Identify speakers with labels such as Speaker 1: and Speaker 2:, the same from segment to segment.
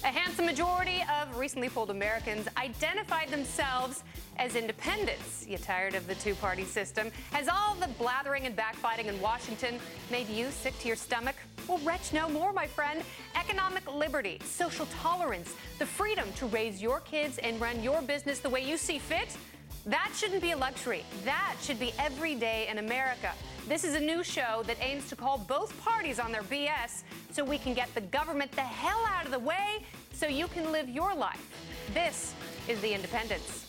Speaker 1: A handsome majority of recently polled Americans identified themselves as independents. You tired of the two-party system? Has all the blathering and backbiting in Washington made you sick to your stomach? Well, retch no more, my friend. Economic liberty, social tolerance, the freedom to raise your kids and run your business the way you see fit, that shouldn't be a luxury. That should be every day in America. This is a new show that aims to call both parties on their BS so we can get the government the hell out of the way so you can live your life. This is The Independents.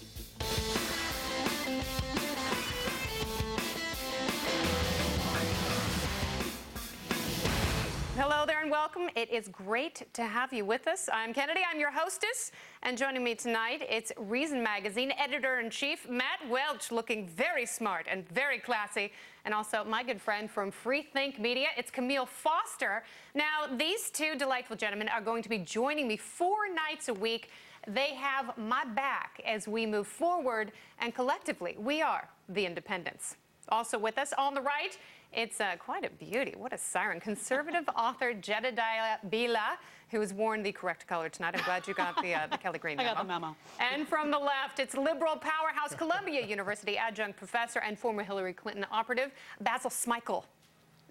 Speaker 1: Hello there and welcome. It is great to have you with us. I'm Kennedy. I'm your hostess. And joining me tonight, it's Reason Magazine Editor-in-Chief Matt Welch, looking very smart and very classy. And also my good friend from Free Think Media, it's Camille Foster. Now, these two delightful gentlemen are going to be joining me 4 nights a week. They have my back as we move forward, and collectively, we are the Independents. Also with us on the right, it's quite a beauty. What a siren. Conservative author Jedediah Bila, who has worn the correct color tonight. I'm glad you got the Kelly Green memo.
Speaker 2: I got the memo.
Speaker 1: And from the left, it's liberal powerhouse Columbia University adjunct professor and former Hillary Clinton operative, Basil Smikle.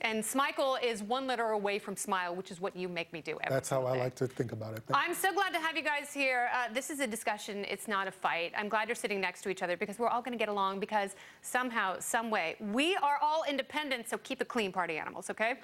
Speaker 1: And Smikle is 1 letter away from smile, which is what you make me do every
Speaker 3: That's how
Speaker 1: single
Speaker 3: I
Speaker 1: day.
Speaker 3: like to think about it.
Speaker 1: I'm so glad to have you guys here. This is a discussion. It's not a fight. I'm glad you're sitting next to each other because we're all going to get along because somehow, some way, we are all independent, so keep it clean, party animals, okay?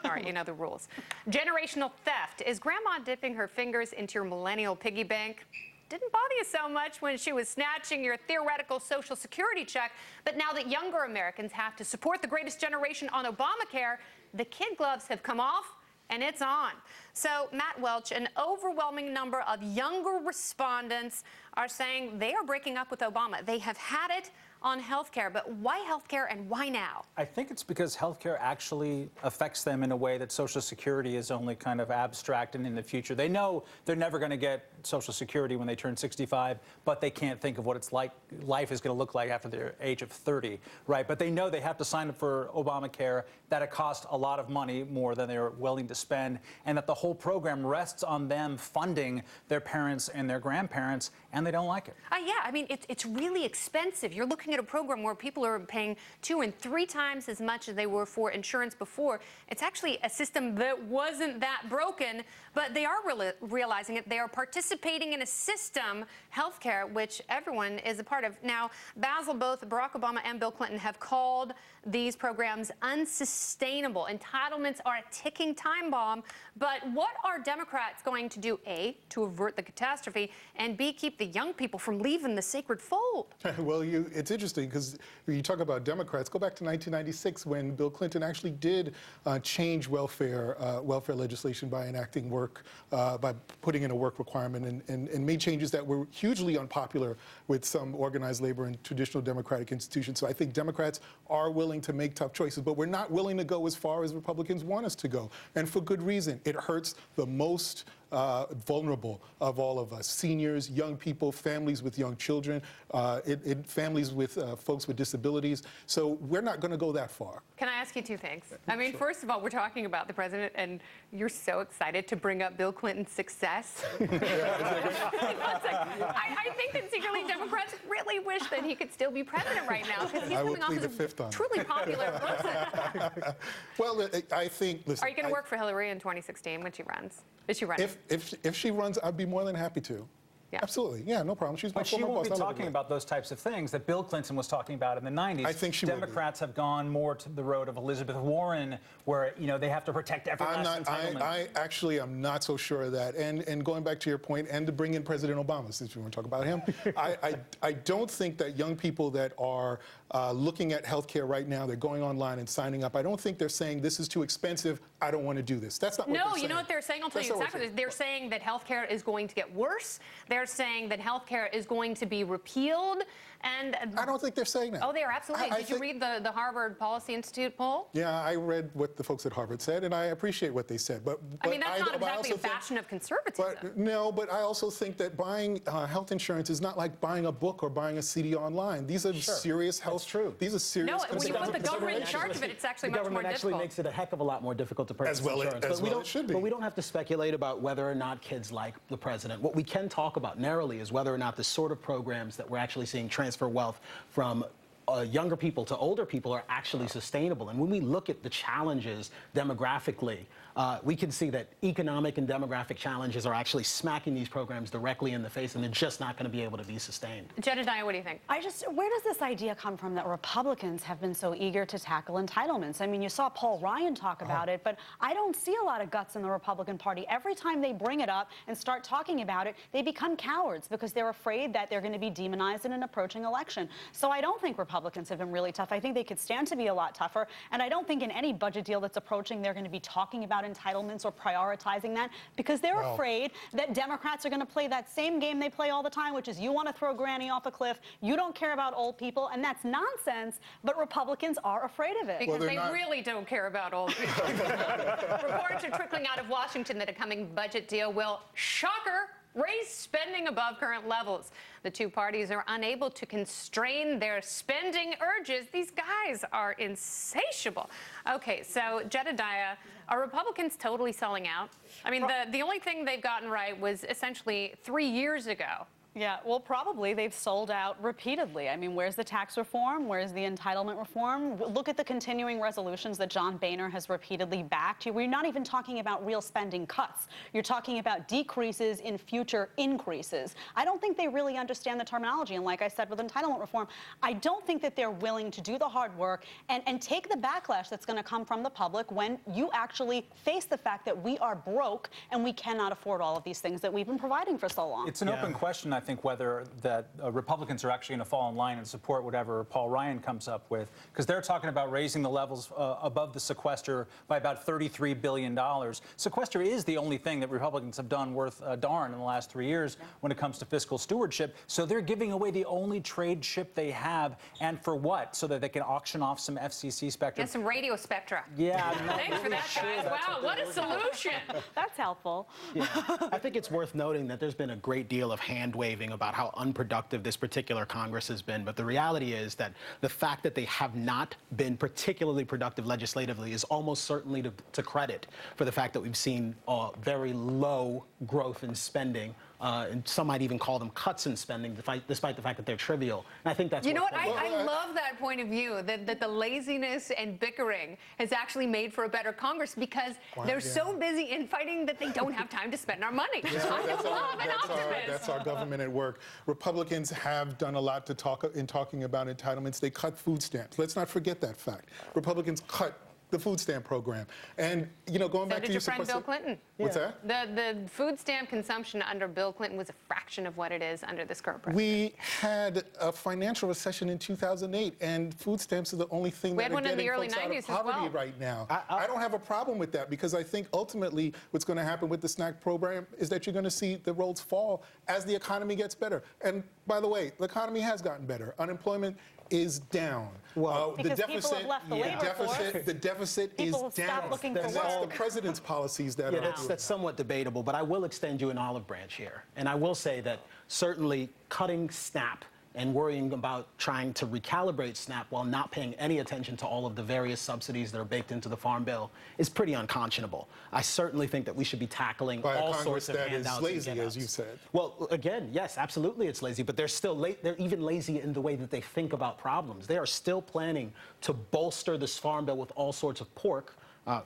Speaker 1: All right, you know the rules. Generational theft. Is Grandma dipping her fingers into your millennial piggy bank? Didn't bother you so much when she was snatching your theoretical Social Security check, but now that younger Americans have to support the greatest generation on Obamacare, the kid gloves have come off and it's on. So, Matt Welch, an overwhelming number of younger respondents are saying they are breaking up with Obama. They have had it on healthcare, but why healthcare and why now?
Speaker 2: I think it's because healthcare actually affects them in a way that Social Security is only kind of abstract and in the future. They know they're never going to get Social Security when they turn 65, but they can't think of what it's like, life is going to look like after their age of 30, right? But they know they have to sign up for Obamacare, that it costs a lot of money, more than they're willing to spend, and that the whole program rests on them funding their parents and their grandparents, and they don't like it.
Speaker 1: Yeah, I mean, it's really expensive. You're looking at a program where people are paying 2 and 3 times as much as they were for insurance before. It's actually a system that wasn't that broken, but they are realizing it. They are participating in a system, healthcare, which everyone is a part of. Now, Basil, both Barack Obama and Bill Clinton have called these programs unsustainable. Entitlements are a ticking time bomb. But what are Democrats going to do, A, to avert the catastrophe, and B, keep the young people from leaving the sacred fold?
Speaker 3: Well, it's interesting because when you talk about Democrats, go back to 1996 when Bill Clinton actually did change welfare legislation by enacting by putting in a work requirement and made changes that were hugely unpopular with some organized labor and traditional democratic institutions. So I think Democrats are willing to make tough choices, but we're not willing to go as far as Republicans want us to go. And for good reason. It hurts the most vulnerable of all of us: seniors, young people, families with young children, families with folks with disabilities. So we're not going to go that far.
Speaker 1: Can I ask you 2 things? I mean, first of all, we're talking about the president, and you're so excited to bring up Bill Clinton's success. I think that secretly Democrats really wish that he could still be president right now because he's coming off as a truly popular person.
Speaker 3: Well, I think. Listen,
Speaker 1: are you going to work for Hillary in 2016 when she runs? Is she running?
Speaker 3: If she runs, I'd be more than happy to. Yeah. Absolutely. Yeah, no problem. She's my former boss.
Speaker 2: But she won't be talking about those types of things that Bill Clinton was talking about in the 90s.
Speaker 3: I think she
Speaker 2: Democrats have gone more to the road of Elizabeth Warren, where, you know, they have to protect every last entitlement.
Speaker 3: I actually am not so sure of that. And going back to your point, and to bring in President Obama, since we want to talk about him, I don't think that young people that are looking at healthcare right now, they're going online and signing up, I don't think they're saying this is too expensive, I don't want to do this. That's not what they're saying.
Speaker 1: No, you know what they're saying? I'll tell you exactly. They're saying that healthcare is going to get worse. They're saying that healthcare is going to be repealed. And
Speaker 3: I don't think they're saying that.
Speaker 1: Oh, they are, absolutely. Did you read the Harvard Policy Institute poll?
Speaker 3: Yeah, I read what the folks at Harvard said, and I appreciate what they said. But
Speaker 1: I mean, that's not exactly a bastion of conservatism.
Speaker 3: But I also think that buying health insurance is not like buying a book or buying a CD online. These are serious health
Speaker 4: That's true.
Speaker 3: These are serious
Speaker 1: No, when you
Speaker 3: concerns.
Speaker 1: put the government in charge of it, it's actually much more
Speaker 4: government actually
Speaker 1: difficult.
Speaker 4: makes it a heck of a lot more difficult to purchase insurance.
Speaker 3: As well it should be.
Speaker 4: But we don't have to speculate about whether or not kids like the president. What we can talk about narrowly is whether or not the sort of programs that we're actually seeing transfer wealth from younger people to older people are actually sustainable. And when we look at the challenges demographically, we can see that economic and demographic challenges are actually smacking these programs directly in the face, and they're just not going to be able to be sustained.
Speaker 1: Jedediah, what do you think?
Speaker 5: Where does this idea come from that Republicans have been so eager to tackle entitlements? I mean, you saw Paul Ryan talk about it, but I don't see a lot of guts in the Republican Party. Every time they bring it up and start talking about it, they become cowards because they're afraid that they're going to be demonized in an approaching election. So I don't think Republicans have been really tough. I think they could stand to be a lot tougher, and I don't think in any budget deal that's approaching they're going to be talking about entitlements or prioritizing that because they're afraid that Democrats are going to play that same game they play all the time, which is you want to throw Granny off a cliff, you don't care about old people, and that's nonsense, but Republicans are afraid of it.
Speaker 1: Because they really don't care about old people. Reports are trickling out of Washington that a coming budget deal will, shocker, raise spending above current levels. The two parties are unable to constrain their spending urges. These guys are insatiable. Okay, so Jedediah, are Republicans totally selling out? I mean, the only thing they've gotten right was essentially 3 years ago.
Speaker 5: Yeah, well, probably they've sold out repeatedly. I mean, where's the tax reform? Where's the entitlement reform? Look at the continuing resolutions that John Boehner has repeatedly backed. We're not even talking about real spending cuts. You're talking about decreases in future increases. I don't think they really understand the terminology. And like I said with entitlement reform, I don't think that they're willing to do the hard work and take the backlash that's going to come from the public when you actually face the fact that we are broke and we cannot afford all of these things that we've been providing for so long.
Speaker 2: It's an open question, I think, whether that Republicans are actually going to fall in line and support whatever Paul Ryan comes up with, because they're talking about raising the levels above the sequester by about $33 billion. Sequester is the only thing that Republicans have done worth a darn in the last 3 years when it comes to fiscal stewardship. So they're giving away the only trade chip they have, and for what? So that they can auction off some FCC spectrum.
Speaker 1: And some radio spectra.
Speaker 2: Yeah, I'm not
Speaker 1: Thanks for
Speaker 2: really
Speaker 1: that,
Speaker 2: sure
Speaker 1: guys.
Speaker 2: that's
Speaker 1: Wow, what a solution.
Speaker 5: That's helpful.
Speaker 4: Yeah. I think it's worth noting that there's been a great deal of hand-waving about how unproductive this particular Congress has been. But the reality is that the fact that they have not been particularly productive legislatively is almost certainly to credit for the fact that we've seen very low growth in spending. And some might even call them cuts in spending, despite the fact that they're trivial. And I think that's
Speaker 1: You know what? I love that point of view, that the laziness and bickering has actually made for a better Congress because they're so busy infighting that they don't have time to spend our money. I love an optimist.
Speaker 3: That's our government at work. Republicans have done a lot in talking about entitlements. They cut food stamps. Let's not forget that fact. Republicans cut the food stamp program. And, you know, going back to
Speaker 1: your friend Bill Clinton.
Speaker 3: What's that?
Speaker 1: The food stamp consumption under Bill Clinton was a fraction of what it is under this current president.
Speaker 3: We had a financial recession in 2008, and food stamps are the only thing that are getting folks out of poverty right now. I don't have a problem with that because I think ultimately what's going to happen with the SNAP program is that you're going to see the rolls fall as the economy gets better. And by the way, the economy has gotten better. Unemployment is down.
Speaker 5: Well, the deficit, people have left the labor force.
Speaker 3: The deficit
Speaker 5: people
Speaker 3: is down.
Speaker 5: Stop looking for
Speaker 3: and that's the president's policies that are
Speaker 4: that's somewhat debatable, but I will extend you an olive branch here. And I will say that certainly cutting SNAP and worrying about trying to recalibrate SNAP while not paying any attention to all of the various subsidies that are baked into the Farm Bill is pretty unconscionable. I certainly think that we should be tackling all sorts of handouts
Speaker 3: that is lazy,
Speaker 4: and
Speaker 3: as you said.
Speaker 4: Well, again, yes, absolutely it's lazy, but they're still they're even lazy in the way that they think about problems. They are still planning to bolster this Farm Bill with all sorts of pork.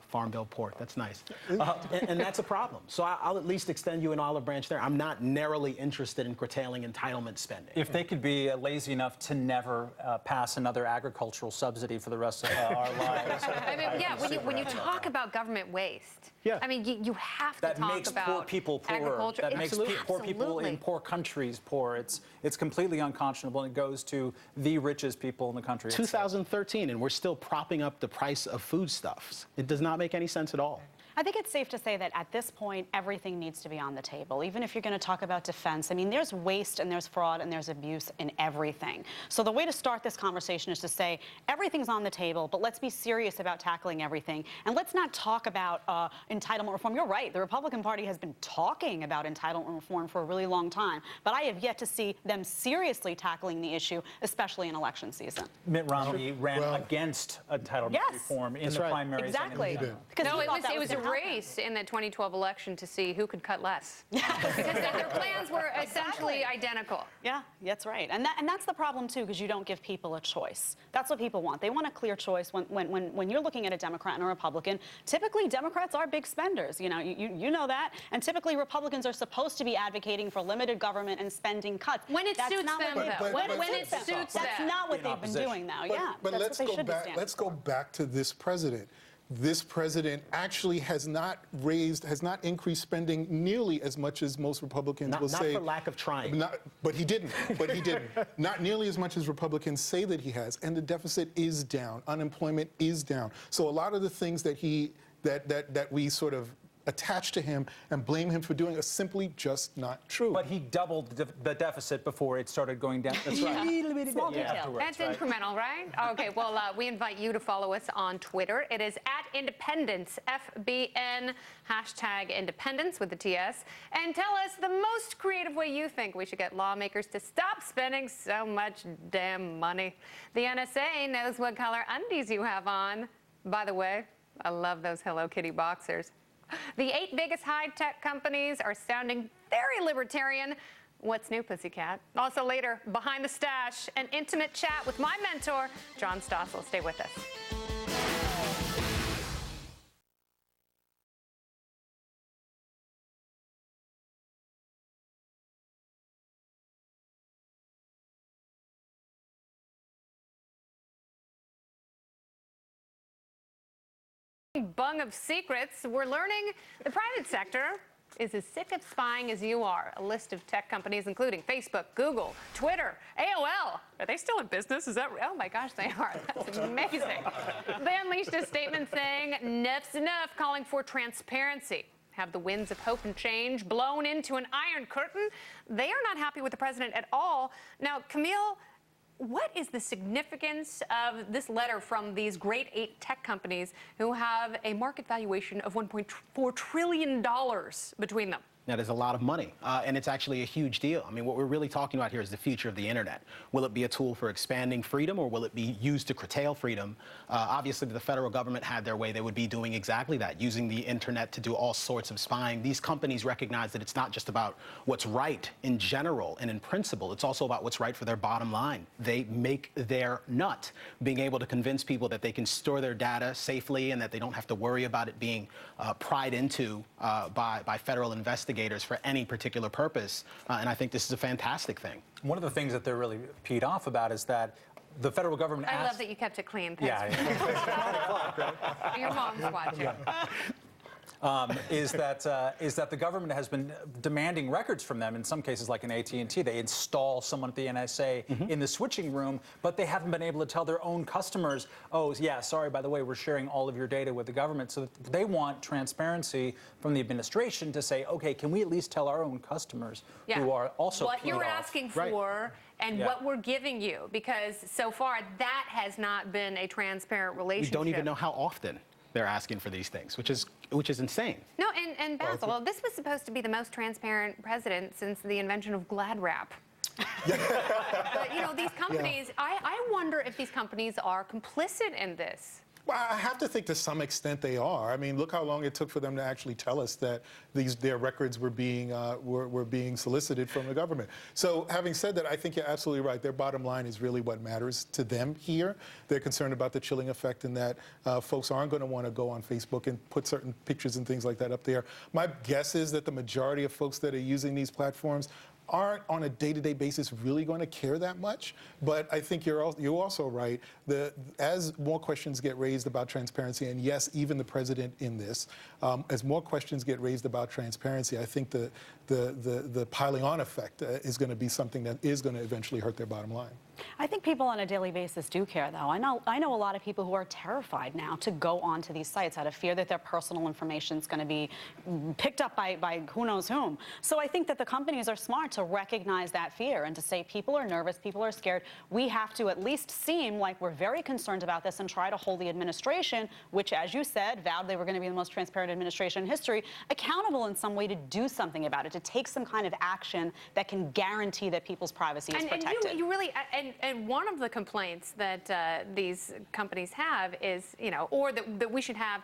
Speaker 4: Farm Bill pork, that's nice. And that's a problem. So I'll at least extend you an olive branch there. I'm not narrowly interested in curtailing entitlement spending.
Speaker 2: If they could be lazy enough to never pass another agricultural subsidy for the rest of our lives.
Speaker 1: I mean, yeah, when you talk about government waste, I mean, you have to talk about
Speaker 2: makes poor people poorer.
Speaker 1: Agriculture.
Speaker 2: That makes poor people in poor countries poor. It's completely unconscionable, and it goes to the richest people in the country.
Speaker 4: 2013, and we're still propping up the price of foodstuffs. It does not make any sense at all.
Speaker 5: I think it's safe to say that at this point, everything needs to be on the table. Even if you're going to talk about defense, I mean, there's waste and there's fraud and there's abuse in everything. So the way to start this conversation is to say everything's on the table, but let's be serious about tackling everything. And let's not talk about entitlement reform. You're right. The Republican Party has been talking about entitlement reform for a really long time, but I have yet to see them seriously tackling the issue, especially in election season.
Speaker 2: Mitt Romney ran against entitlement reform in the primaries.
Speaker 5: Exactly.
Speaker 1: No, it was a race in the 2012 election to see who could cut less. Because their plans were essentially identical.
Speaker 5: Yeah, that's right. And that's the problem, too, because you don't give people a choice. That's what people want. They want a clear choice. When you're looking at a Democrat and a Republican, typically Democrats are big spenders. You know that. And typically Republicans are supposed to be advocating for limited government and spending cuts.
Speaker 1: When it suits them, though. When it suits them.
Speaker 5: That's not what they've been doing now.
Speaker 3: But let's go back to this president. This president actually has not increased spending nearly as much as most Republicans will say.
Speaker 4: Not for lack of trying.
Speaker 3: But he didn't. Not nearly as much as Republicans say that he has. And the deficit is down. Unemployment is down. So a lot of the things that we sort of attach to him and blame him for doing are simply just not true.
Speaker 2: But he doubled the deficit before it started going down.
Speaker 5: That's right. Small detail.
Speaker 1: That's incremental, right? Okay, well, we invite you to follow us on Twitter. It is @Independence, FBN, #Independence with the TS. And tell us the most creative way you think we should get lawmakers to stop spending so much damn money. The NSA knows what color undies you have on. By the way, I love those Hello Kitty boxers. The 8 biggest high-tech companies are sounding very libertarian. What's new, Pussycat? Also later, Behind the Stash, an intimate chat with my mentor, John Stossel. Stay with us. Bung of secrets, we're learning the private sector is as sick of spying as you are. A list of tech companies, including Facebook, Google, Twitter, AOL. Are they still in business? Is that real? Oh my gosh, they are. That's amazing. They unleashed a statement saying, enough's enough, calling for transparency. Have the winds of hope and change blown into an iron curtain? They are not happy with the president at all. Now, Camille, what is the significance of this letter from these great 8 tech companies who have a market valuation of $1.4 trillion between them?
Speaker 4: That is a lot of money, and it's actually a huge deal. I mean, what we're really talking about here is the future of the internet. Will it be a tool for expanding freedom, or will it be used to curtail freedom? Obviously, if the federal government had their way, they would be doing exactly that, using the internet to do all sorts of spying. These companies recognize that it's not just about what's right in general and in principle. It's also about what's right for their bottom line. They make their nut, being able to convince people that they can store their data safely and that they don't have to worry about it being pried into by federal investigators for any particular purpose, and I think this is a fantastic thing.
Speaker 2: One of the things that they're really peed off about is that the federal government
Speaker 1: I love that you kept it clean. Thanks.
Speaker 2: Yeah.
Speaker 1: Your mom's watching.
Speaker 2: Is that the government has been demanding records from them in some cases, like in AT&T. They install someone at the NSA in the switching room, but they haven't been able to tell their own customers, oh, yeah, sorry, by the way, we're sharing all of your data with the government. So they want transparency from the administration to say, okay, can we at least tell our own customers who are also
Speaker 1: what you're asking for and what we're giving you, because so far that has not been a transparent relationship.
Speaker 4: We don't even know how often they're asking for these things, which is insane.
Speaker 1: No, and Basil, this was supposed to be the most transparent president since the invention of Glad wrap. But, these companies, I wonder if these companies are complicit in this.
Speaker 3: Well, I have to think to some extent they are. I mean, look how long it took for them to actually tell us that their records were being solicited from the government. So having said that, I think you're absolutely right. Their bottom line is really what matters to them here. They're concerned about the chilling effect and that folks aren't going to want to go on Facebook and put certain pictures and things like that up there. My guess is that the majority of folks that are using these platforms aren't on a day-to-day basis really going to care that much. But I think you're also right. As more questions get raised about transparency, and yes, even the president in this, as more questions get raised about transparency, I think the piling on effect is going to be something that is going to eventually hurt their bottom line.
Speaker 5: I think people on a daily basis do care, though. I know a lot of people who are terrified now to go onto these sites out of fear that their personal information is going to be picked up by who knows whom. So I think that the companies are smart to recognize that fear and to say people are nervous, people are scared. We have to at least seem like we're very concerned about this and try to hold the administration, which, as you said, vowed they were going to be the most transparent administration in history, accountable in some way to do something about it, to take some kind of action that can guarantee that people's privacy is protected.
Speaker 1: And you really, and one of the complaints that these companies have is, or that we should have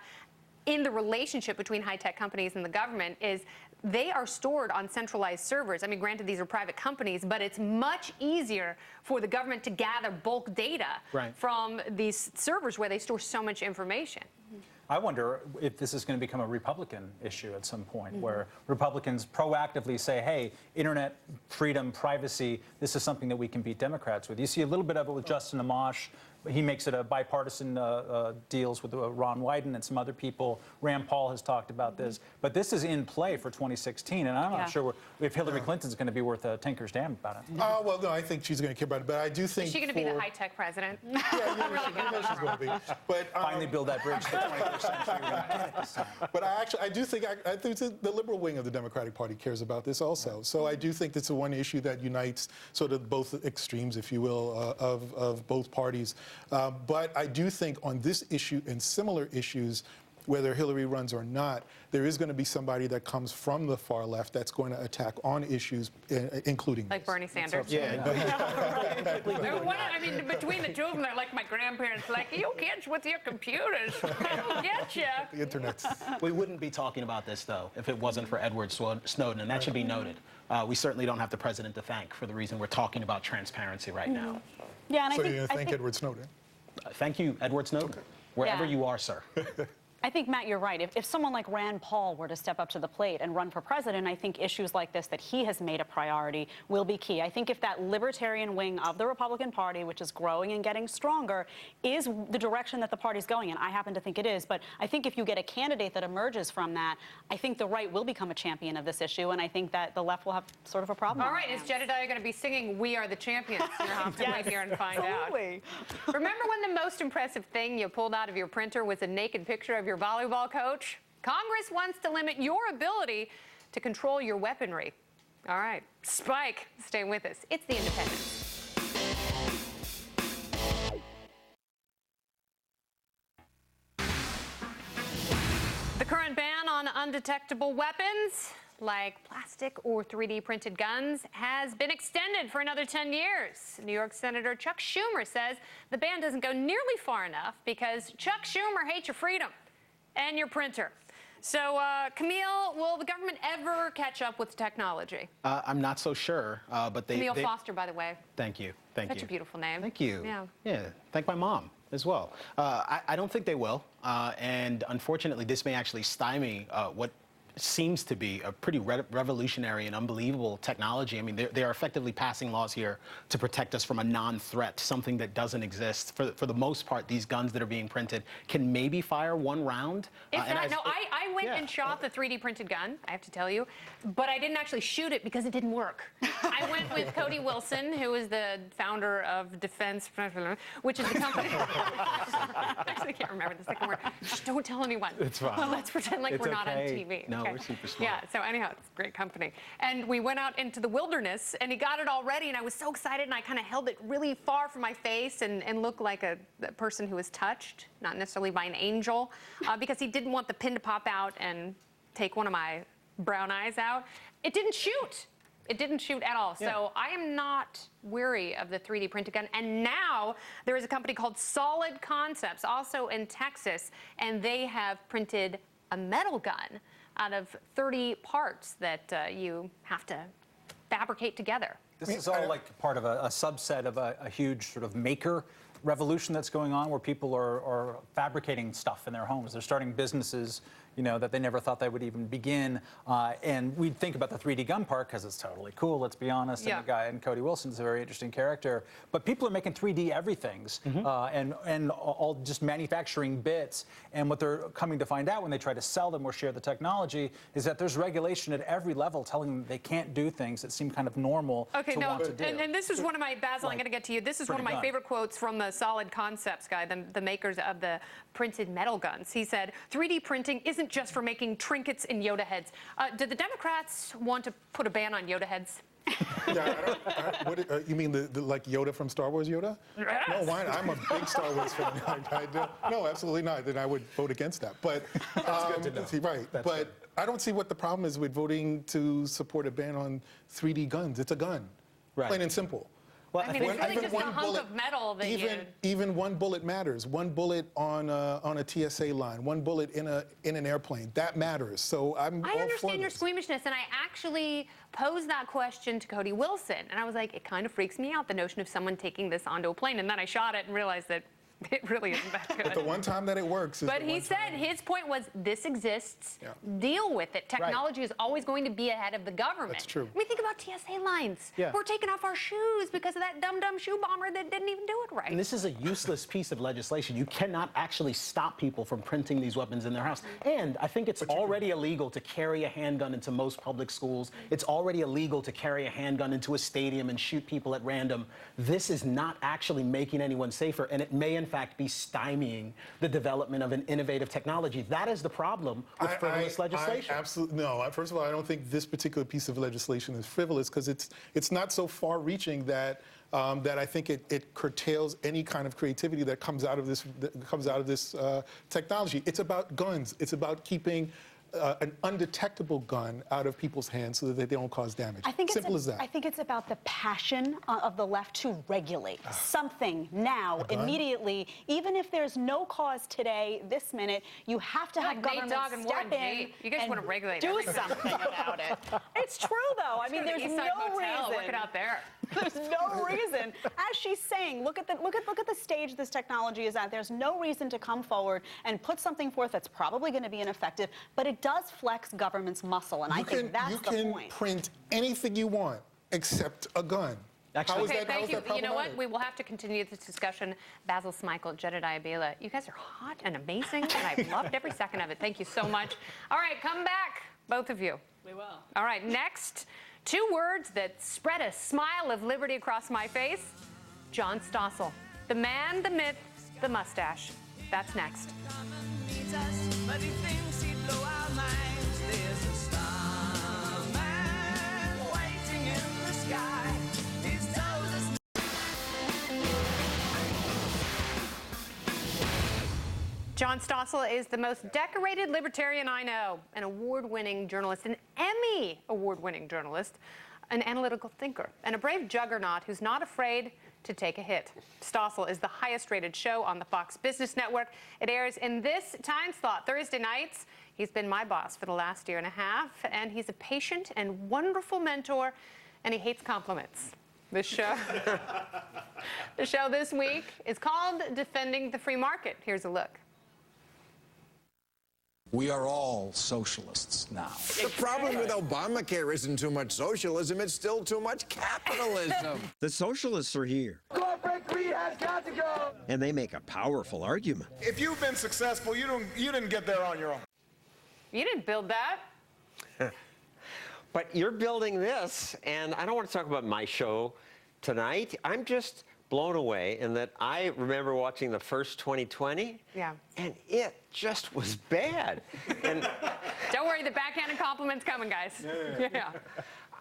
Speaker 1: in the relationship between high-tech companies and the government is they are stored on centralized servers. I mean, granted, these are private companies, but it's much easier for the government to gather bulk data from these servers where they store so much information.
Speaker 2: I wonder if this is going to become a Republican issue at some point, where Republicans proactively say, hey, internet freedom, privacy, this is something that we can beat Democrats with. You see a little bit of it with Justin Amash. He makes it a bipartisan deals with Ron Wyden and some other people. Rand Paul has talked about this. But this is in play for 2016, and I'm not sure if Hillary Clinton's going to be worth a tinker's damn about it.
Speaker 3: Well, no, I think she's going to care about it, but I do think
Speaker 1: Is she going to be the high-tech president?
Speaker 3: Yeah, she's going to be. But,
Speaker 2: finally build that bridge to the 21st century.
Speaker 3: But I do think the liberal wing of the Democratic Party cares about this also. So I do think it's the one issue that unites sort of both extremes, if you will, of both parties. But I do think on this issue and similar issues, whether Hillary runs or not, there is going to be somebody that comes from the far left that's going to attack on issues, including
Speaker 1: like Bernie Sanders. I mean, between the two of them, they're like my grandparents, like, you kids with your computers, we'll get you.
Speaker 3: The internet.
Speaker 4: We wouldn't be talking about this, though, if it wasn't for Edward Snowden, and that should be noted. We certainly don't have the president to thank for the reason we're talking about transparency right now.
Speaker 5: Yeah, and
Speaker 3: So you're going to thank Edward Snowden?
Speaker 4: Thank you, Edward Snowden, wherever you are, sir.
Speaker 5: I think, Matt, you're right. If someone like Rand Paul were to step up to the plate and run for president, I think issues like this that he has made a priority will be key. I think if that libertarian wing of the Republican Party, which is growing and getting stronger, is the direction that the party's going in, I happen to think it is, but I think if you get a candidate that emerges from that, I think the right will become a champion of this issue, and I think that the left will have sort of a problem.
Speaker 1: All right, is Jedediah going to be singing "We Are the Champions"? You'll have to wait here and find out. Remember when the most impressive thing you pulled out of your printer was a naked picture of your volleyball coach? Congress wants to limit your ability to control your weaponry. All right, Spike, stay with us. It's The Independent. The current ban on undetectable weapons, like plastic or 3D printed guns, has been extended for another 10 years. New York Senator Chuck Schumer says the ban doesn't go nearly far enough because Chuck Schumer hates your freedom and your printer. So, Camille, will the government ever catch up with technology?
Speaker 4: I'm not so sure, but
Speaker 1: Camille Foster, by the way.
Speaker 4: Thank you. Thank you.
Speaker 1: Such a beautiful name.
Speaker 4: Thank you.
Speaker 1: Yeah.
Speaker 4: Yeah. Thank my mom as well. I don't think they will, and unfortunately, this may actually stymie what seems to be a pretty revolutionary and unbelievable technology. I mean, they are effectively passing laws here to protect us from a non-threat, something that doesn't exist. For the most part, these guns that are being printed can maybe fire one round.
Speaker 1: I went and shot the 3D printed gun, I have to tell you, but I didn't actually shoot it because it didn't work. I went with Cody Wilson, who is the founder of Defense, which is the company. I actually can't remember the second word. Just don't tell anyone.
Speaker 4: It's fine.
Speaker 1: Let's pretend like we're not on TV.
Speaker 4: No, we're super smart.
Speaker 1: Yeah, so anyhow, it's a great company. And we went out into the wilderness, and he got it all ready, and I was so excited, and I kind of held it really far from my face and looked like a person who was touched, not necessarily by an angel, because he didn't want the pin to pop out and take one of my brown eyes out. It didn't shoot. It didn't shoot at all.
Speaker 4: Yeah.
Speaker 1: So I am not weary of the 3D printed gun. And now there is a company called Solid Concepts, also in Texas, and they have printed a metal gun out of 30 parts that you have to fabricate together.
Speaker 2: This is all like part of a subset of a huge sort of maker revolution that's going on, where people are fabricating stuff in their homes. They're starting businesses, that they never thought they would even begin. And we'd think about the 3D gun part because it's totally cool, let's be honest.
Speaker 1: Yeah.
Speaker 2: And the guy, and Cody Wilson's a very interesting character. But people are making 3D everythings and all just manufacturing bits. And what they're coming to find out when they try to sell them or share the technology is that there's regulation at every level telling them they can't do things that seem kind of normal to want to do.
Speaker 1: And this is one of my, Basil, I'm going to get to you. This is one of my favorite quotes from the Solid Concepts guy, the makers of the printed metal guns. He said, 3D printing isn't just for making trinkets and Yoda heads. Do the Democrats want to put a ban on Yoda heads?
Speaker 3: Yeah, you mean the like Yoda from Star Wars Yoda?
Speaker 1: Yes.
Speaker 3: No, why? I'm a big Star Wars fan. No, absolutely not. Then I would vote against that. But
Speaker 2: That's good to know.
Speaker 3: right.
Speaker 2: That's
Speaker 3: But
Speaker 2: good.
Speaker 3: I don't see what the problem is with voting to support a ban on 3D guns. It's a gun,
Speaker 4: Right.
Speaker 3: plain and simple.
Speaker 4: Well,
Speaker 1: I mean, it's really
Speaker 3: Even
Speaker 1: just a
Speaker 3: one
Speaker 1: hunk
Speaker 3: bullet-
Speaker 1: of metal that
Speaker 3: even one bullet matters. One bullet on a TSA line, one bullet in an airplane, that matters. So I'm
Speaker 1: I
Speaker 3: all for
Speaker 1: understand your
Speaker 3: this.
Speaker 1: squeamishness, and I actually posed that question to Cody Wilson, and I was like, it kind of freaks me out, the notion of someone taking this onto a plane, and then I shot it and realized that it really isn't that good.
Speaker 3: But the one time that it works is
Speaker 1: But
Speaker 3: the
Speaker 1: he
Speaker 3: one
Speaker 1: said
Speaker 3: time.
Speaker 1: his point was this exists,
Speaker 3: Yeah.
Speaker 1: deal with it. Technology is always going to be ahead of the government.
Speaker 3: That's true.
Speaker 1: I mean, think about TSA lines.
Speaker 4: Yeah.
Speaker 1: We're taking off our shoes because of that dumb shoe bomber that didn't even do it right.
Speaker 4: And this is a useless piece of legislation. You cannot actually stop people from printing these weapons in their house. And I think it's already illegal to carry a handgun into most public schools. It's already illegal to carry a handgun into a stadium and shoot people at random. This is not actually making anyone safer, and it may in fact be stymieing the development of an innovative technology. That is the problem with frivolous legislation.
Speaker 3: Absolutely no. First of all, I don't think this particular piece of legislation is frivolous because it's not so far-reaching that that I think it curtails any kind of creativity that comes out of this technology. It's about guns. It's about keeping an undetectable gun out of people's hands so that they don't cause damage. Simple as that.
Speaker 5: I think it's about the passion of the left to regulate something now, immediately. Even if there's no cause today, this minute, you have to have
Speaker 1: Nate
Speaker 5: government
Speaker 1: Dogg and Warren
Speaker 5: step in
Speaker 1: G. You guys
Speaker 5: and
Speaker 1: want to regulate
Speaker 5: do
Speaker 1: everything.
Speaker 5: something about it. It's true, though. I mean,
Speaker 1: Go to the
Speaker 5: there's
Speaker 1: East Side
Speaker 5: no
Speaker 1: Motel,
Speaker 5: reason.
Speaker 1: work it out there.
Speaker 5: There's no reason. As she's saying, look at the stage this technology is at. There's no reason to come forward and put something forth that's probably going to be ineffective, but it does flex government's muscle, and I think that's the point.
Speaker 3: You can print anything you want except a gun.
Speaker 4: Actually-
Speaker 3: How is
Speaker 1: Okay,
Speaker 3: that,
Speaker 1: thank
Speaker 3: how is
Speaker 1: you.
Speaker 3: that
Speaker 1: You know what?
Speaker 3: problematic?
Speaker 1: We will have to continue this discussion. Basil, Smikle, Jedediah, Bila. You guys are hot and amazing, and I've loved every second of it. Thank you so much. All right, come back, both of you.
Speaker 5: We will.
Speaker 1: All right, next, two words that spread a smile of liberty across my face. John Stossel. The man, the myth, the mustache. That's next.
Speaker 6: But he thinks he'd blow our minds. There's a starman waiting in the sky. He's told us.
Speaker 1: John Stossel is the most decorated libertarian I know, an award-winning journalist, an Emmy award-winning journalist, an analytical thinker, and a brave juggernaut who's not afraid to take a hit. Stossel is the highest-rated show on the Fox Business Network. It airs in this time slot, Thursday nights. He's been my boss for the last year and a half, and he's a patient and wonderful mentor, and he hates compliments. The show this week is called Defending the Free Market. Here's a look.
Speaker 7: We are all socialists now.
Speaker 8: The problem with Obamacare isn't too much socialism, it's still too much capitalism.
Speaker 9: The socialists are here.
Speaker 6: Corporate greed has got to go.
Speaker 9: And they make a powerful argument.
Speaker 10: If you've been successful, you didn't get there on your own.
Speaker 1: You didn't build that.
Speaker 11: But you're building this, and I don't want to talk about my show tonight. I'm just blown away in that I remember watching the first 2020,
Speaker 1: Yeah.
Speaker 11: and it just was bad. And
Speaker 1: Don't worry, the backhanded compliment's coming, guys. Yeah.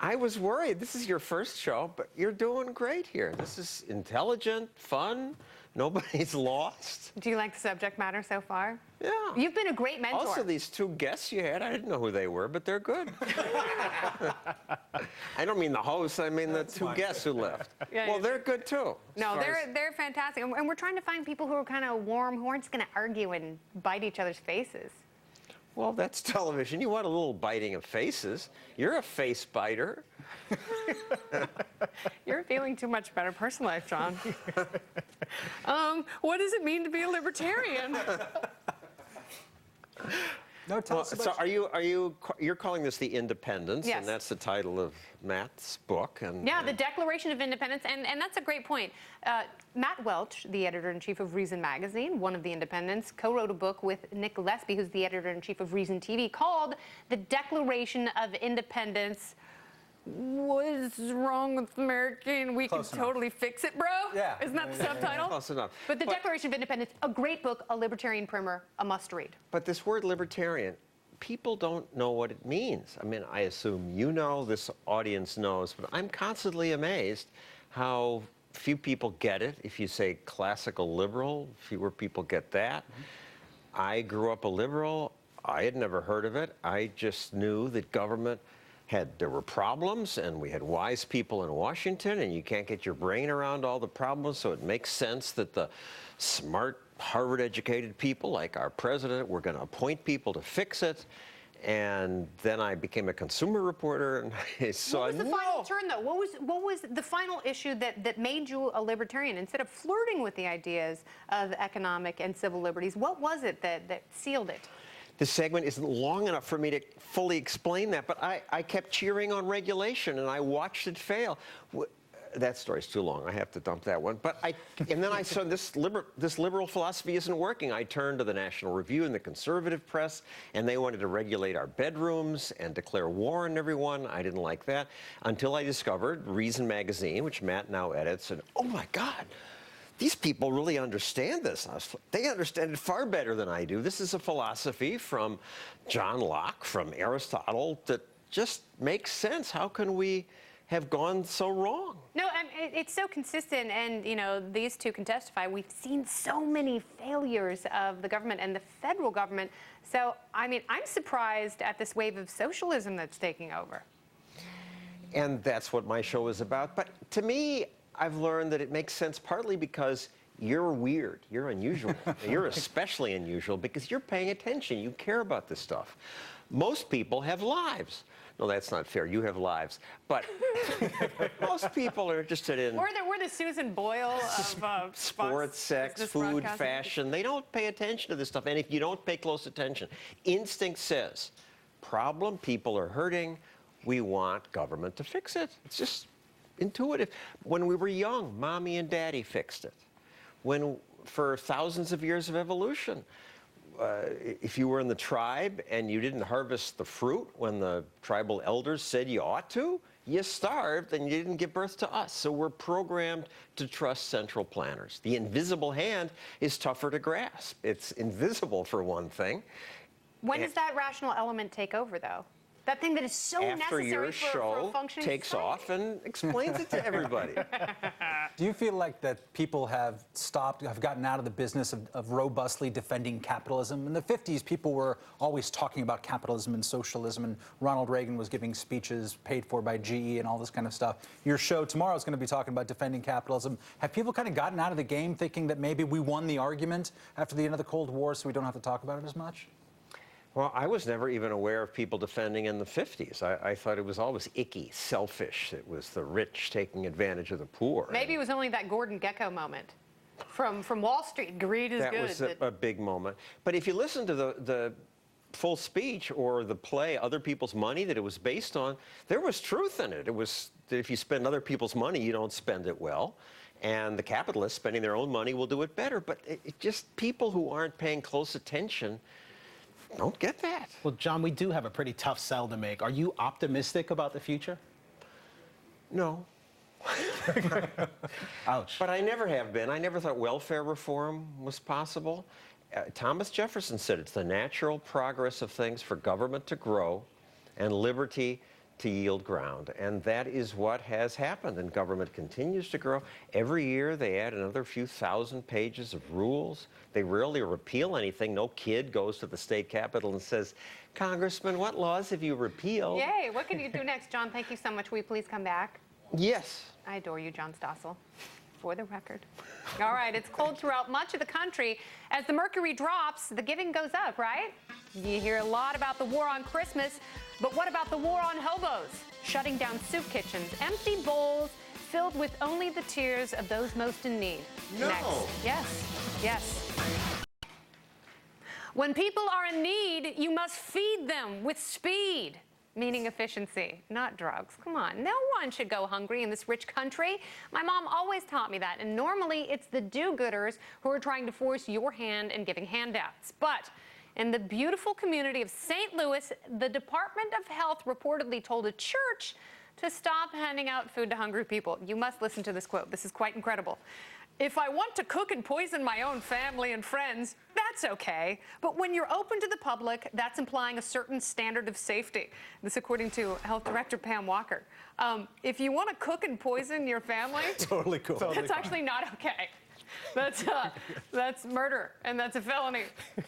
Speaker 11: I was worried. This is your first show, but you're doing great here. This is intelligent, fun. Nobody's lost.
Speaker 1: Do you like the subject matter so far?
Speaker 11: Yeah.
Speaker 1: You've been a great mentor.
Speaker 11: Also, these two guests you had, I didn't know who they were, but they're good. I don't mean the hosts, I mean the two guests who left.
Speaker 1: Yeah,
Speaker 11: Well,
Speaker 1: yeah.
Speaker 11: they're good too.
Speaker 1: No, they're fantastic. And we're trying to find people who are kind of warm, who aren't just going to argue and bite each other's faces.
Speaker 11: Well, that's television. You want a little biting of faces. You're a face biter.
Speaker 1: You're feeling too much about a personal life, John. What does it mean to be a libertarian?
Speaker 2: No, tell us about.
Speaker 11: So you're calling this the Independence,
Speaker 1: Yes.
Speaker 11: and that's the title of Matt's book, and
Speaker 1: Yeah, the Declaration of Independence, and that's a great point. Matt Welch, the editor-in-chief of Reason magazine, one of the Independents, co-wrote a book with Nick Gillespie, who's the editor-in-chief of Reason TV, called The Declaration of Independence. What's wrong with American? We can totally fix it, bro.
Speaker 2: Yeah.
Speaker 1: Isn't that the subtitle?
Speaker 11: Close enough.
Speaker 1: But the Declaration of Independence, a great book, a libertarian primer, a must-read.
Speaker 11: But this word libertarian, people don't know what it means. I mean, I assume you know, this audience knows, but I'm constantly amazed how few people get it. If you say classical liberal, fewer people get that. I grew up a liberal. I had never heard of it. I just knew that government there were problems, and we had wise people in Washington, and you can't get your brain around all the problems, so it makes sense that the smart, Harvard-educated people, like our president, were going to appoint people to fix it. And then I became a consumer reporter, and I saw.
Speaker 1: What was the final turn, though? What was the final issue that made you a libertarian? Instead of flirting with the ideas of economic and civil liberties, what was it that sealed it?
Speaker 11: This segment isn't long enough for me to fully explain that, but I kept cheering on regulation, and I watched it fail. That story's too long. I have to dump that one. And then I saw this liberal philosophy isn't working. I turned to the National Review and the conservative press, and they wanted to regulate our bedrooms and declare war on everyone. I didn't like that until I discovered Reason magazine, which Matt now edits, and oh my God, these people really understand this. They understand it far better than I do. This is a philosophy from John Locke, from Aristotle, that just makes sense. How can we have gone so wrong?
Speaker 1: No, it's so consistent, and these two can testify. We've seen so many failures of the government and the federal government. So, I mean, I'm surprised at this wave of socialism that's taking over.
Speaker 11: And that's what my show is about. But to me, I've learned that it makes sense partly because you're weird, you're unusual. You're especially unusual because you're paying attention, you care about this stuff. Most people have lives. No, that's not fair. You have lives. But most people are interested in...
Speaker 1: We're the Susan Boyle of
Speaker 11: sports, sex, food, fashion. They don't pay attention to this stuff. And if you don't pay close attention, instinct says, problem, people are hurting, we want government to fix it. It's just intuitive. When we were young, mommy and daddy fixed it. For thousands of years of evolution, if you were in the tribe and you didn't harvest the fruit when the tribal elders said you ought to, you starved and you didn't give birth to us. So we're programmed to trust central planners. The invisible hand is tougher to grasp. It's invisible, for one thing.
Speaker 1: When does that rational element take over, though? That thing that is so
Speaker 11: necessary
Speaker 1: your
Speaker 11: show
Speaker 1: for a functioning
Speaker 11: takes
Speaker 1: society.
Speaker 11: off and explains it to everybody.
Speaker 2: Do you feel like that people have gotten out of the business of robustly defending capitalism? In the 50s, people were always talking about capitalism and socialism, and Ronald Reagan was giving speeches paid for by GE and all this kind of stuff. Your show tomorrow is going to be talking about defending capitalism. Have people kind of gotten out of the game thinking that maybe we won the argument after the end of the Cold War, so we don't have to talk about it as much?
Speaker 11: Well, I was never even aware of people defending in the 50s. I thought it was always icky, selfish. It was the rich taking advantage of the poor.
Speaker 1: Maybe it was only that Gordon Gekko moment from Wall Street. Greed is
Speaker 11: that
Speaker 1: good.
Speaker 11: Was a big moment. But if you listen to the full speech or the play, Other People's Money, that it was based on, there was truth in it. It was that if you spend other people's money, you don't spend it well. And the capitalists spending their own money will do it better. But it just people who aren't paying close attention don't get that.
Speaker 4: Well, John, we do have a pretty tough sell to make. Are you optimistic about the future?
Speaker 11: No.
Speaker 4: Ouch.
Speaker 11: But I never have been. I never thought welfare reform was possible. Thomas Jefferson said it's the natural progress of things for government to grow and liberty to yield ground. And that is what has happened, and government continues to grow. Every year they add another few thousand pages of rules. They rarely repeal anything. No kid goes to the state capitol and says, Congressman, what laws have you repealed?
Speaker 1: Yay, what can you do next? John, thank you so much. Will you please come back?
Speaker 11: Yes.
Speaker 1: I adore you, John Stossel, for the record. All right, it's cold throughout much of the country. As the mercury drops, the giving goes up, right? You hear a lot about the war on Christmas, but what about the war on hobos? Shutting down soup kitchens, empty bowls filled with only the tears of those most in need.
Speaker 11: No.
Speaker 1: Next. Yes, yes. When people are in need, you must feed them with speed, meaning efficiency, not drugs. Come on, no one should go hungry in this rich country. My mom always taught me that, and normally it's the do-gooders who are trying to force your hand and giving handouts. But in the beautiful community of St. Louis, the Department of Health reportedly told a church to stop handing out food to hungry people. You must listen to this quote. This is quite incredible. If I want to cook and poison my own family and friends, that's okay. But when you're open to the public, that's implying a certain standard of safety. This according to Health Director Pam Walker. If you want to cook and poison your family,
Speaker 2: Totally cool.
Speaker 1: that's actually not okay. That's murder, and that's a felony.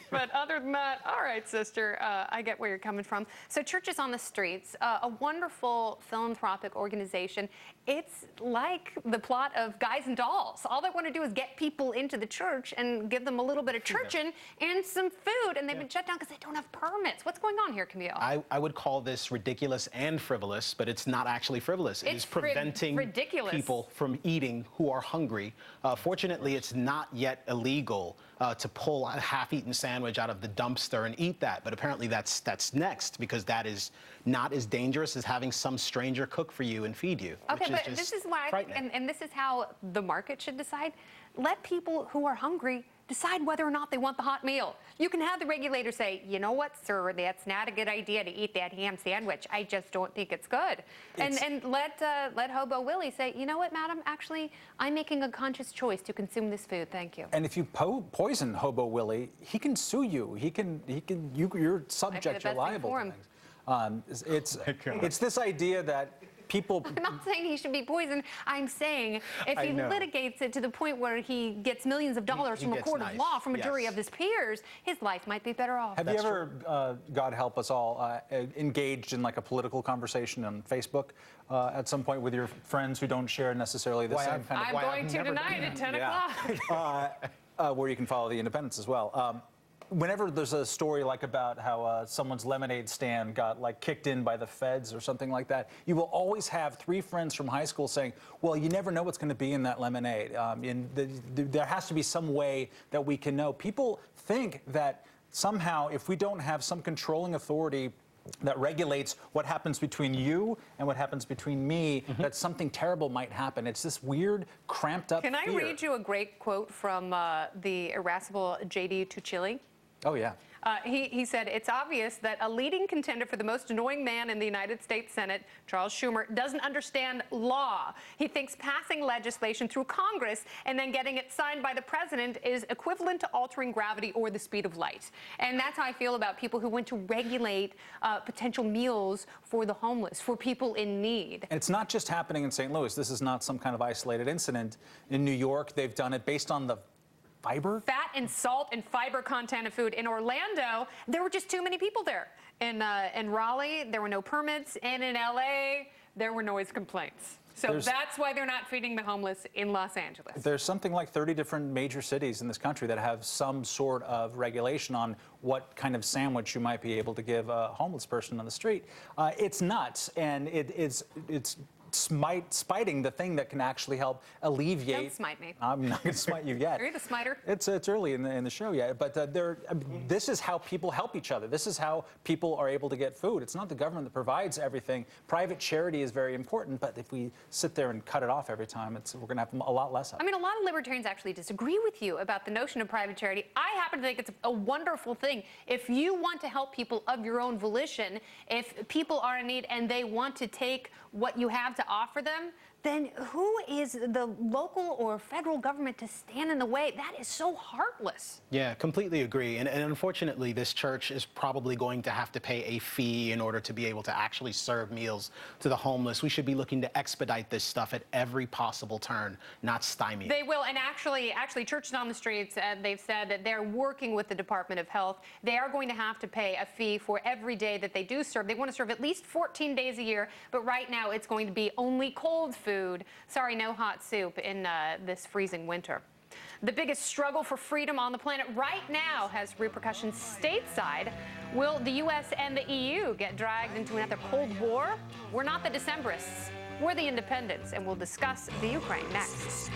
Speaker 1: But other than that, all right, sister, I get where you're coming from. So Churches on the Streets, a wonderful philanthropic organization. It's like the plot of Guys and Dolls. All they want to do is get people into the church and give them a little bit of churchin' and some food, and they've been shut down because they don't have permits. What's going on here, Camille?
Speaker 4: I would call this ridiculous and frivolous, but it's not actually frivolous. It is preventing people from eating who are hungry. Fortunately, it's not yet illegal to pull a half-eaten sandwich out of the dumpster and eat that, but apparently that's next, because that is not as dangerous as having some stranger cook for you and feed you.
Speaker 1: Okay, but this is why I think, and this is how the market should decide. Let people who are hungry decide whether or not they want the hot meal. You can have the regulator say, you know what, sir, that's not a good idea to eat that ham sandwich. I just don't think it's good. And let Hobo Willie say, you know what, madam, actually, I'm making a conscious choice to consume this food. Thank you.
Speaker 2: And if you poison Hobo Willie, he can sue you. You're subject, you're liable to things. It's this idea that people...
Speaker 1: I'm not saying he should be poisoned. I'm saying if he litigates it to the point where he gets millions of dollars from a court of law, from a jury of his peers, his life might be better off.
Speaker 2: Have you ever, God help us all, engaged in like a political conversation on Facebook at some point with your friends who don't share necessarily the same kind of...
Speaker 1: I'm going to tonight at 10 o'clock.
Speaker 2: Where you can follow the independents as well. Whenever there's a story like about how someone's lemonade stand got like kicked in by the feds or something like that, you will always have 3 friends from high school saying, well, you never know what's going to be in that lemonade. There has to be some way that we can know. People think that somehow if we don't have some controlling authority that regulates what happens between you and what happens between me, that something terrible might happen. It's this weird, cramped up
Speaker 1: Can I read you a great quote from the irascible J.D. Tuccilli?
Speaker 2: Oh, yeah.
Speaker 1: He said, it's obvious that a leading contender for the most annoying man in the United States Senate, Charles Schumer, doesn't understand law. He thinks passing legislation through Congress and then getting it signed by the president is equivalent to altering gravity or the speed of light. And that's how I feel about people who want to regulate potential meals for the homeless, for people in need.
Speaker 2: And it's not just happening in St. Louis. This is not some kind of isolated incident. In New York, they've done it based on the fiber?
Speaker 1: Fat and salt and fiber content of food. In Orlando, there were just too many people there. In Raleigh, there were no permits. And in LA, there were noise complaints. So that's why they're not feeding the homeless in Los Angeles.
Speaker 2: There's something like 30 different major cities in this country that have some sort of regulation on what kind of sandwich you might be able to give a homeless person on the street. It's nuts, and it's spiting the thing that can actually help alleviate.
Speaker 1: Don't smite me.
Speaker 2: I'm not going to smite you yet.
Speaker 1: Are you the smiter?
Speaker 2: It's early in the show yet, but this is how people help each other. This is how people are able to get food. It's not the government that provides everything. Private charity is very important, but if we sit there and cut it off every time, we're going to have a lot less of it.
Speaker 1: I mean, a lot of libertarians actually disagree with you about the notion of private charity. I happen to think it's a wonderful thing. If you want to help people of your own volition, if people are in need and they want to take what you have to offer them, then who is the local or federal government to stand in the way? That is so heartless.
Speaker 4: Yeah, completely agree. And unfortunately, this church is probably going to have to pay a fee in order to be able to actually serve meals to the homeless. We should be looking to expedite this stuff at every possible turn, not stymie.
Speaker 1: They will, and actually, Churches on the Streets, they've said that they're working with the Department of Health. They are going to have to pay a fee for every day that they do serve. They want to serve at least 14 days a year, but right now it's going to be only cold food. Sorry, no hot soup in this freezing winter. The biggest struggle for freedom on the planet right now has repercussions stateside. Will the U.S. and the EU get dragged into another Cold War? We're not the Decembrists. We're the independents, and we'll discuss the Ukraine next.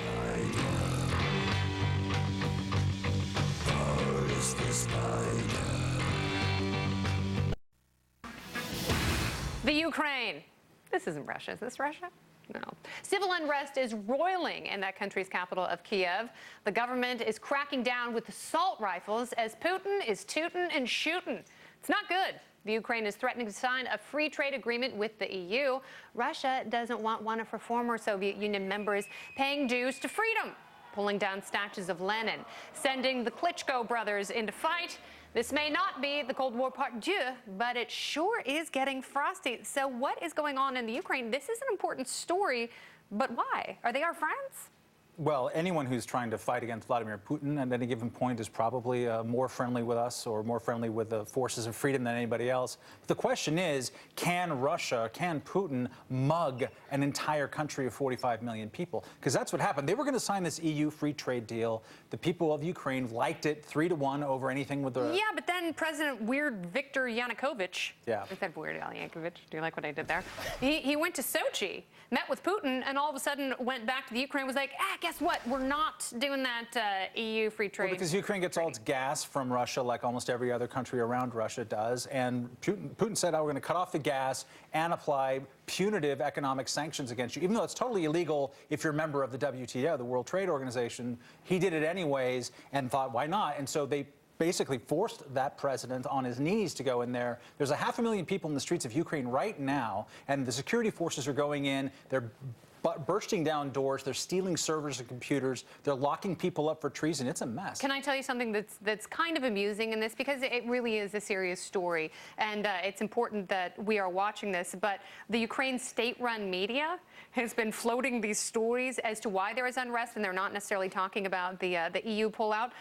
Speaker 1: The Ukraine. This isn't Russia. Is this Russia? No. Civil unrest is roiling in that country's capital of Kiev. The government is cracking down with assault rifles as Putin is tootin' and shootin'. It's not good. The Ukraine is threatening to sign a free trade agreement with the EU. Russia doesn't want one of her former Soviet Union members paying dues to freedom, pulling down statues of Lenin, sending the Klitschko brothers into fight. This may not be the Cold War part deux, but it sure is getting frosty. So what is going on in the Ukraine? This is an important story, but why? Are they our friends?
Speaker 2: Well, anyone who's trying to fight against Vladimir Putin at any given point is probably more friendly with us or more friendly with the forces of freedom than anybody else. But the question is, can Russia, can Putin mug an entire country of 45 million people? Because that's what happened. They were going to sign this EU free trade deal. The people of Ukraine liked it 3-1 over anything with the...
Speaker 1: Yeah, but then President Weird Viktor Yanukovych,
Speaker 2: Yeah.
Speaker 1: I said Weird Al Yankovic, do you like what I did there? He went to Sochi, met with Putin, and all of a sudden went back to the Ukraine, was like, guess what? We're not doing that EU free trade.
Speaker 2: Well, because Ukraine gets all its gas from Russia, like almost every other country around Russia does. And Putin said, we're going to cut off the gas and apply punitive economic sanctions against you, even though it's totally illegal if you're a member of the WTO, the World Trade Organization. He did it anyways and thought, why not? And so they basically forced that president on his knees to go in there. There's 500,000 people in the streets of Ukraine right now, and the security forces are going in. They're bursting down doors. They're stealing servers and computers. They're locking people up for treason. It's a mess.
Speaker 1: Can I tell you something that's kind of amusing in this? Because it really is a serious story, and it's important that we are watching this. But the Ukraine state-run media has been floating these stories as to why there is unrest, and they're not necessarily talking about the EU pullout.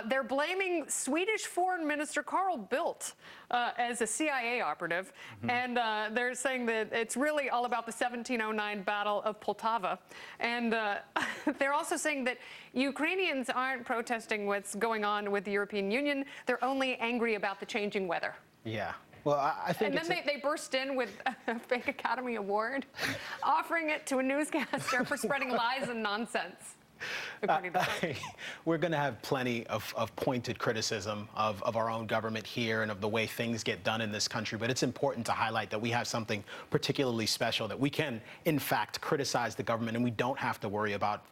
Speaker 1: They're blaming Swedish Foreign Minister Carl Bildt as a CIA operative, and they're saying that it's really all about the 1709 Battle of Poltava. And they're also saying that Ukrainians aren't protesting what's going on with the European Union. They're only angry about the changing weather.
Speaker 4: Yeah. Well, I think
Speaker 1: and then they burst in with a fake Academy Award, offering it to a newscaster for spreading lies and nonsense.
Speaker 4: We're going to have plenty of pointed criticism of our own government here and of the way things get done in this country. But it's important to highlight that we have something particularly special, that we can, in fact, criticize the government, and we don't have to worry about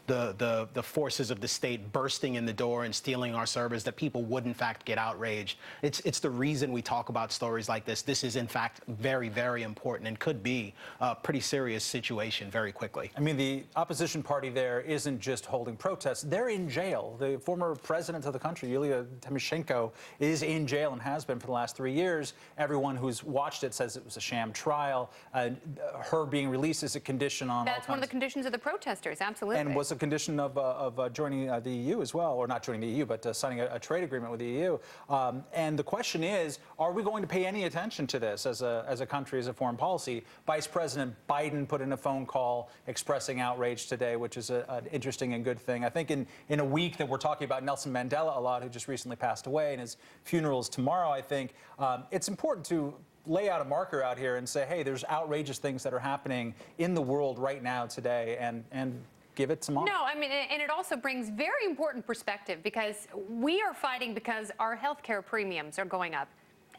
Speaker 4: the forces of the state bursting in the door and stealing our servers, that people would, in fact, get outraged. It's the reason we talk about stories like this. This is, in fact, very, very important and could be a pretty serious situation very quickly.
Speaker 2: I mean, the opposition party there isn't just holding protests. They're in jail. The former president of the country, Yulia Tymoshenko, is in jail and has been for the last 3 years. Everyone who's watched it says it was a sham trial. Her being released is a condition on
Speaker 1: That's one of the conditions of the protesters, absolutely.
Speaker 2: And was a condition of joining the EU as well, or not joining the EU, but signing a trade agreement with the EU. And the question is, are we going to pay any attention to this as a country, as a foreign policy? Vice President Biden put in a phone call expressing outrage today, which is an interesting and good thing. I think in a week that we're talking about Nelson Mandela a lot, who just recently passed away, and his funeral is tomorrow, I think it's important to lay out a marker out here and say, hey, there's outrageous things that are happening in the world right now today, and give it some honor.
Speaker 1: No, I mean, and it also brings very important perspective, because we are fighting because our healthcare premiums are going up.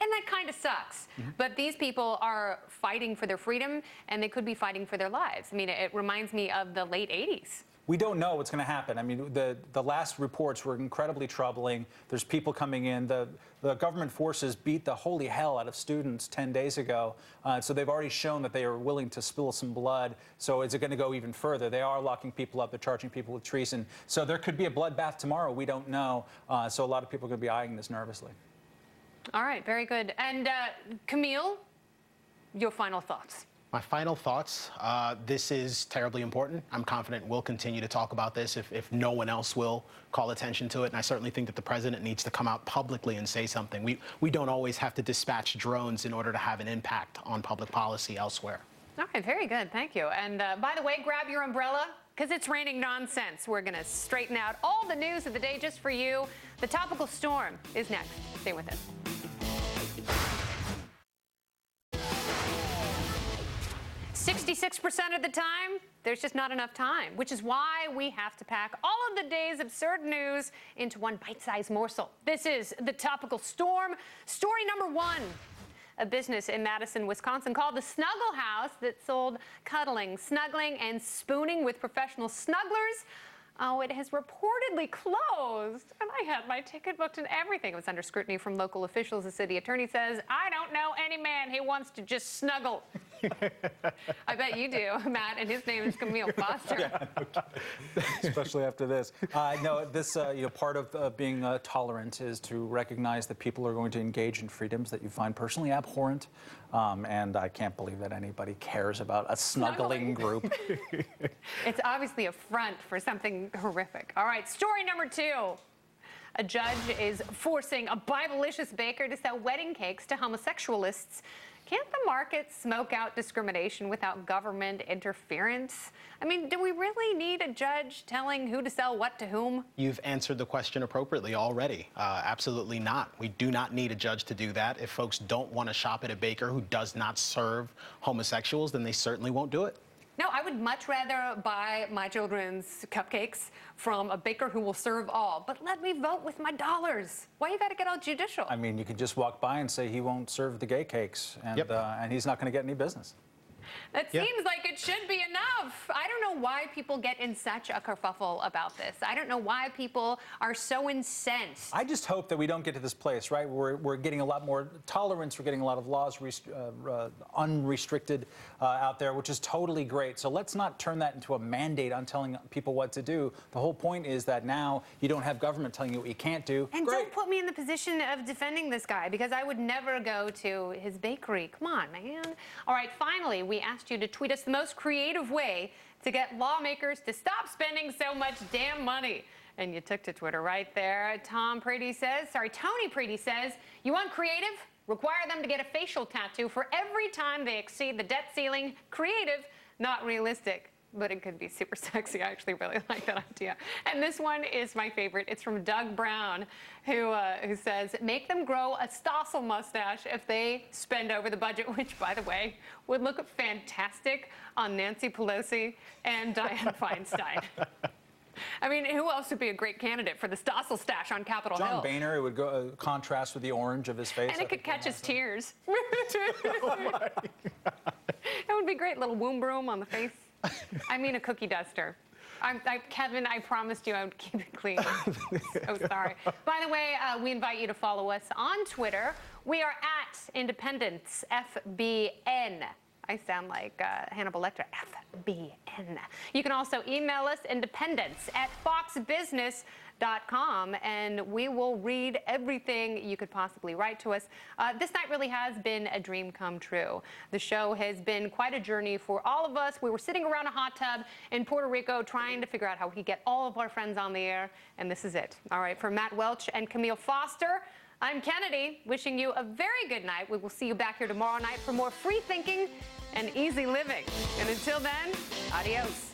Speaker 1: And that kind of sucks. But these people are fighting for their freedom, and they could be fighting for their lives. I mean, it reminds me of the late 80s.
Speaker 2: We don't know what's going to happen. I mean, the last reports were incredibly troubling. There's people coming in. The government forces beat the holy hell out of students 10 days ago. So they've already shown that they are willing to spill some blood. So is it going to go even further? They are locking people up. They're charging people with treason. So there could be a bloodbath tomorrow. We don't know. So a lot of people are going to be eyeing this nervously.
Speaker 1: All right, very good. And Camille, your final thoughts.
Speaker 4: My final thoughts, this is terribly important. I'm confident we'll continue to talk about this if no one else will call attention to it. And I certainly think that the president needs to come out publicly and say something. We don't always have to dispatch drones in order to have an impact on public policy elsewhere.
Speaker 1: All right, very good. Thank you. And by the way, grab your umbrella, because it's raining nonsense. We're going to straighten out all the news of the day just for you. The topical storm is next. Stay with us. 66% of the time, there's just not enough time, which is why we have to pack all of the day's absurd news into one bite-sized morsel. This is the Topical Storm. Story number one. A business in Madison, Wisconsin called the Snuggle House that sold cuddling, snuggling, and spooning with professional snugglers. Oh, it has reportedly closed, and I had my ticket booked and everything. It was under scrutiny from local officials. The city attorney says, I don't know any man who wants to just snuggle. I bet you do, Matt, and his name is Camille Foster.
Speaker 2: Yeah, especially after this. No, this, part of being tolerant is to recognize that people are going to engage in freedoms that you find personally abhorrent, and I can't believe that anybody cares about a snuggling group.
Speaker 1: It's obviously a front for something horrific. All right, story number two. A judge is forcing a Bible-licious baker to sell wedding cakes to homosexualists. Can't the market smoke out discrimination without government interference? I mean, do we really need a judge telling who to sell what to whom?
Speaker 4: You've answered the question appropriately already. Absolutely not. We do not need a judge to do that. If folks don't want to shop at a baker who does not serve homosexuals, then they certainly won't do it.
Speaker 1: No, I would much rather buy my children's cupcakes from a baker who will serve all. But let me vote with my dollars. Why you got to get all judicial?
Speaker 2: I mean, you could just walk by and say he won't serve the gay cakes, and, and he's not going to get any business.
Speaker 1: That seems like it should be enough. I don't know why people get in such a kerfuffle about this. I don't know why people are so incensed.
Speaker 2: I just hope that we don't get to this place, right? We're getting a lot more tolerance. We're getting a lot of laws unrestricted out there, which is totally great. So let's not turn that into a mandate on telling people what to do. The whole point is that now you don't have government telling you what you can't do.
Speaker 1: And don't put me in the position of defending this guy, because I would never go to his bakery. Come on, man. All right, finally, we asked you to tweet us the most creative way to get lawmakers to stop spending so much damn money. And you took to Twitter right there. Tony Prady says, you want creative? Require them to get a facial tattoo for every time they exceed the debt ceiling. Creative, not realistic. But it could be super sexy. I actually really like that idea. And this one is my favorite. It's from Doug Brown, who says, make them grow a Stossel mustache if they spend over the budget, which, by the way, would look fantastic on Nancy Pelosi and Dianne Feinstein. I mean, who else would be a great candidate for the Stossel stash on Capitol Hill?
Speaker 2: John Boehner, it would go contrast with the orange of his face.
Speaker 1: And it could catch his tears. Oh my God. That would be great. Little womb broom on the face. I mean, a cookie duster. Kevin, I promised you I would keep it clean. So sorry. By the way, we invite you to follow us on Twitter. We are at Independence FBN. I sound like Hannibal Lecter. FBN. You can also email us independence@foxbusiness.com, and we will read everything you could possibly write to us. This night really has been a dream come true. The show has been quite a journey for all of us. We were sitting around a hot tub in Puerto Rico trying to figure out how we could get all of our friends on the air, and this is it. All right, for Matt Welch and Camille Foster, I'm Kennedy, wishing you a very good night. We will see you back here tomorrow night for more free thinking and easy living. And until then, adios.